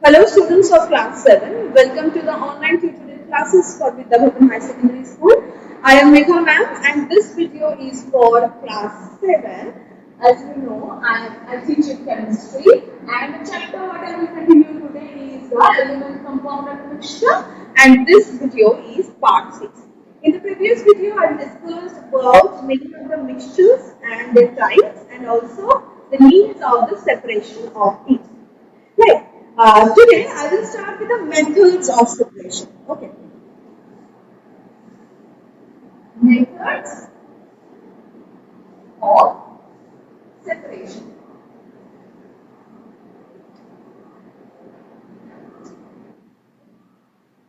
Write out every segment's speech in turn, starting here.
Hello students of class 7, welcome to the online tutorial classes for Vidyavattam High Secondary School. I am Megha ma'am and this video is for class 7. As you know, I teach in chemistry and the chapter what I will continue today is the element, compound and mixture, and this video is part 6. In the previous video I discussed about many of the mixtures and their types and also the needs of the separation of it. Right. Today I will start with the methods of separation. Okay. Methods of separation.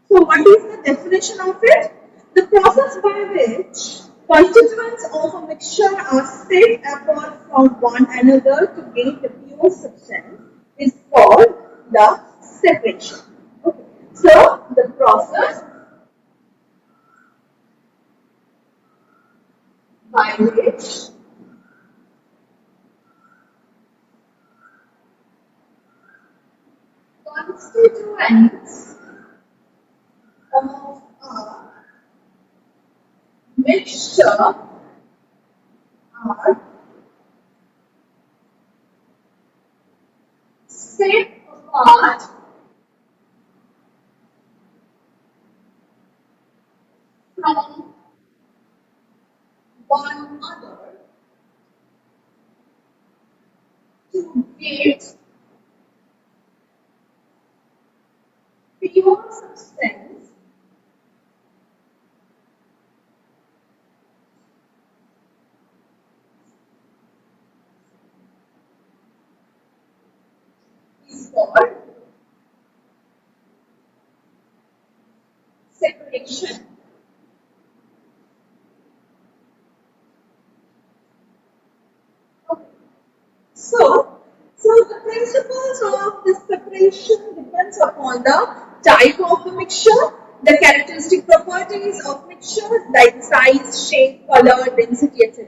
So what is the definition of it? The process by which constituents of a mixture are set apart from one another to gain the pure substance is called the separation. Okay. So the process by which constituents of a mixture are set apart from one another to get pure substance is called separation. Okay. So the principles of this separation depends upon the type of the mixture, the characteristic properties of mixture like size, shape, color, density, etc.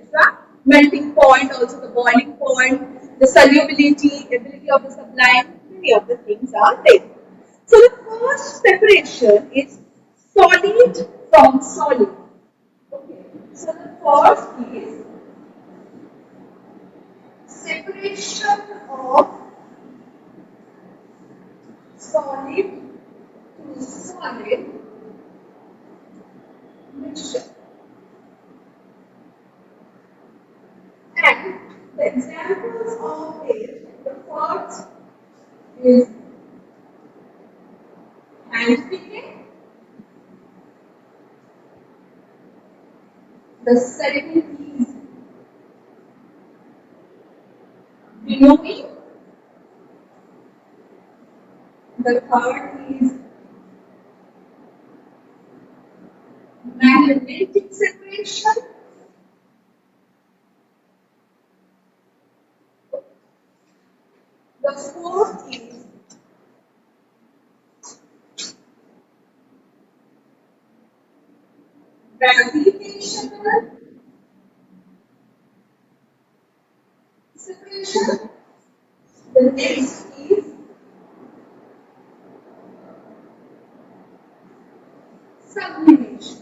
Melting point, also the boiling point, the solubility, ability of the sublime, many of the things are there. So the first separation is solid from solid. Okay. So the first is separation of solid to solid mixture. And the examples of it, the first is hand picking, the second is winnowing, the third is magnetic separation, the fourth is gravitational separation, the next is sublimation.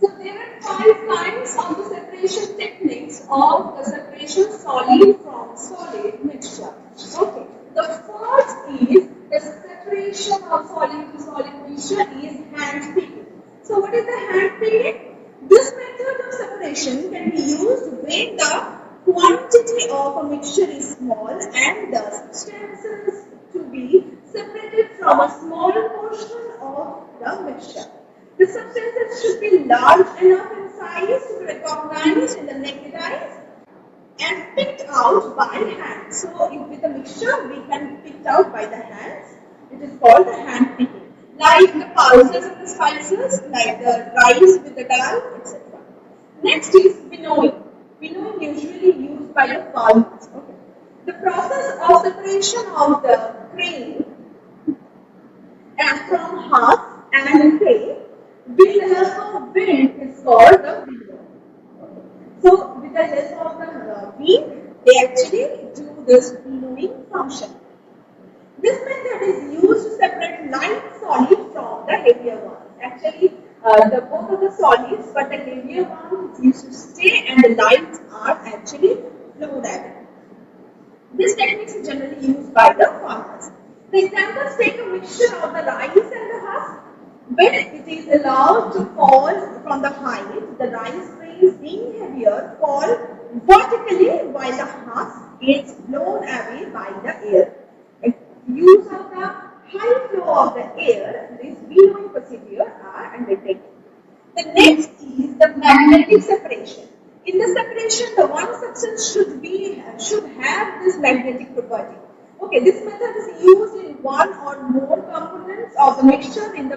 So there are 5 kinds of the separation techniques of the separation solid from solid mixture. Okay. The first is the separation of solid to solid mixture is hand picking. So what is the hand picking? This method of separation can be used when the quantity of a mixture is small and the substances to be separated from a small portion of the mixture. The substances should be large enough in size to be recognized in the naked eyes and picked out by hand. So, if with a mixture we can pick it out by the hands, it is called the hand picking. Like the pulses of the spices, like the rice with the dal, etc. Next is winnowing. Winnowing usually used by the farmers. Okay. The process of separation of the grain and from husk and hay with the help of wind is called the winnow. So, with the help of the wind, they actually do this winnowing function. This method is used to separate light solid from the heavier ones. Actually, the both of the solids, but the heavier one used to stay, and the lights are actually flowed away. This technique is generally used by the farmers. The examples take a mixture of the rice and the husk. When it is allowed to fall from the height, the rice grains being heavier fall vertically while the husk gets blown away by the air. Use of the high flow of the air, this winnowing procedure are undertaken. The next is the magnetic separation. In the separation, the one substance should have this magnetic property. Okay, this method is used in one or more components of the mixture in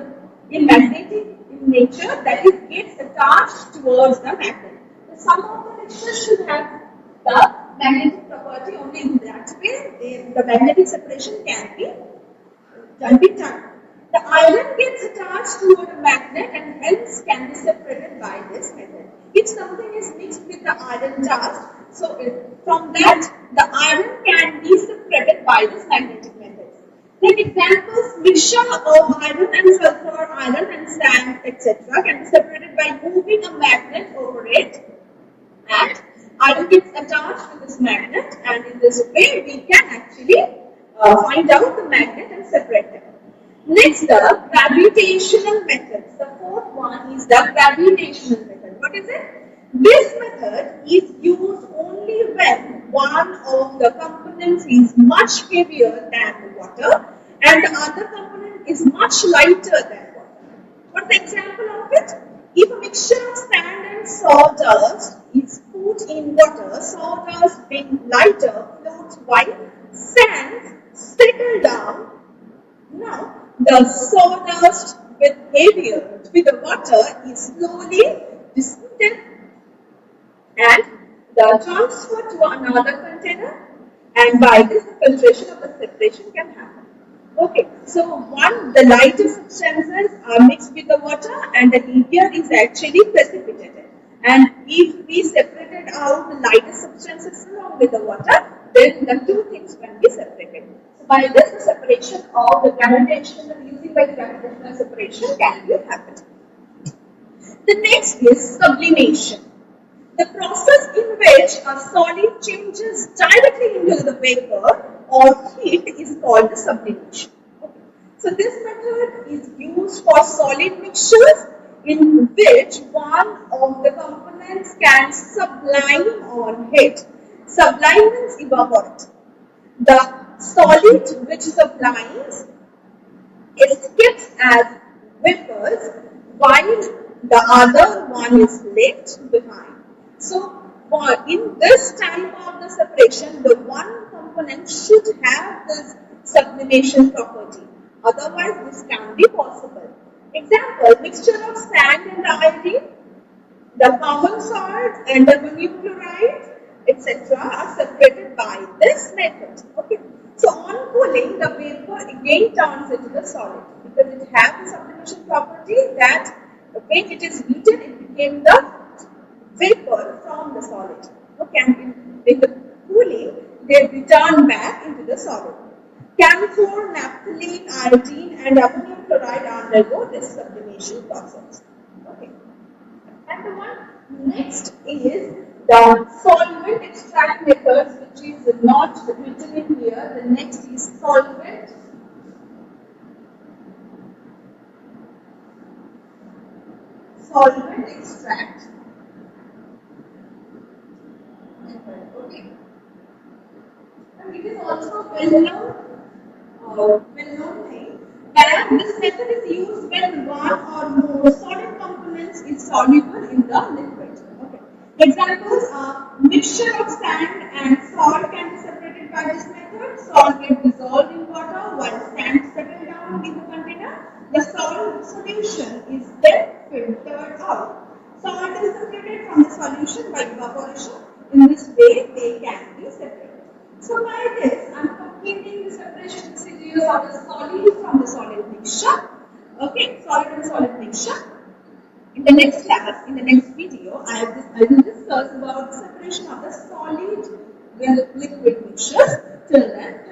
magnetic in nature, that is gets attached towards the magnet. Some of the mixtures should have the magnetic property. Only in that way the magnetic separation can be done. The iron gets attached to a magnet and hence can be separated by this method. If something is mixed with the iron dust, so from that the iron can be separated by this magnetic method. Then examples: mixture of iron and sulfur, iron and sand, etc. can be separated by moving a magnet over it, and iron gets attached to this magnet, and in this way we can actually find out the magnet and separate them. Next, the gravitational methods. The fourth one is the gravitational method. What is it? This method is used only when one of the components is much heavier than water and the other component is much lighter than water. What's the example of it? If a mixture of sand and sawdust is put in water, sawdust being lighter floats while sand settle down. Now, the sawdust with the water is slowly dissipated and the transfer to another container, and by this the filtration of the separation can happen. Okay, so the lighter substances are mixed with the water and the heavier is actually precipitated. And if we separated out the lighter substances along with the water, then the two things can be separated. So by this, the separation of the gravitational, using by the gravitational separation can be happened. The next is sublimation. The process in which a solid changes directly into the vapor or heat is called the sublimation. Okay. So this method is used for solid mixtures in which one of the components can sublime on heat. Sublime means evaporate. The solid which sublimes escapes as vapors while the other one is left behind. So, in this type of the separation, the one component should have this sublimation property. Otherwise, this can be possible. Example: mixture of sand and iodine, the common salts and the ammonium chloride, etc. are separated by this method. Okay. So, on cooling, the vapor again turns into the solid because it has the sublimation property that when it is heated, it became the vapor from the solid. Okay, and in the cooling, they return back into the solid. Camphor, naphthalene, iodine, and ammonium chloride undergo this sublimation process. Okay, and the one next is the solvent extract methods, which is not written in here. The next is solvent extract. Okay. And it is also well-known thing that this method is used when one or more solid components is soluble in the liquid. Okay. Examples are mixture of sand and salt can be separated by this method. Salt gets dissolved in water while sand settles down in the container. The salt solution is then filtered out. Salt is separated from the solution by evaporation. In this way, they can be separated. So by this, I am completing the separation procedures of the solid from the solid mixture. Okay, solid and solid mixture. In the next class, in the next video, I will discuss about the separation of the solid with liquid mixtures. Till then,